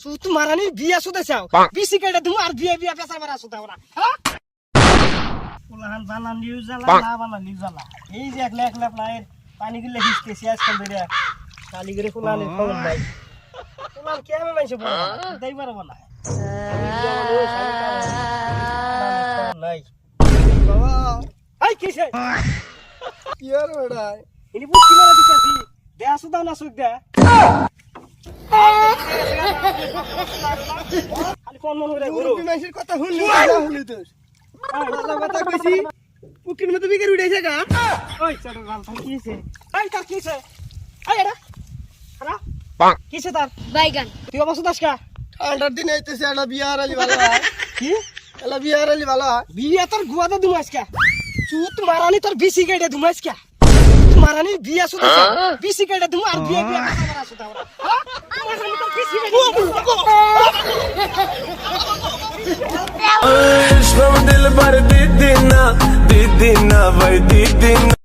সুত মারানি বিয়া সুদে চাও বিসি কেটে তুমি আর বিয়া পেছার মারা সুদা ওরা হ্যাঁ কুলাহান জানা নিউজ জালা না বালা নিউজ জালা এই যে এক লাখ লাখ লাইন পানি গিলে হিসকেছি আজকাল ধরে কালি করে কুলালে খবর নাই কুলাল কেমন মাইছে বড় দেই পারবো না নাই বাবা আই কিসে কি আর বড়া ইনি বুঝি মারা দিছাছি দেয়া সুদা না সুদ দে খালি কোন মন হইরা গুরু মাইছের কথা শুনলি না শুনলি তো কথা কইছি পুকির মতো বিকের উড়াইছে গা ওই চড় গাল কিছে এই তার কিছে এই এডা হ্যাঁ পাক কিছে তার বাইগান তুই অবস্থা দাস কা ঠান্ডার দিন আইতেছে একটা বিয়ার আলি ভালো কি এলা বিয়ার আলি ভালো বিয়া তোর গুয়াদা দুমাস কা চুত মারানি তোর বিসি কেটে দুমাস কা মারানি বিয়া সুদা বিসি কেটে তুমি আর বিয়া মারা সুদা ওরা হ্যাঁ মারানি তোর বিসি কেটে दिल भर दीदी ना भाई दीदी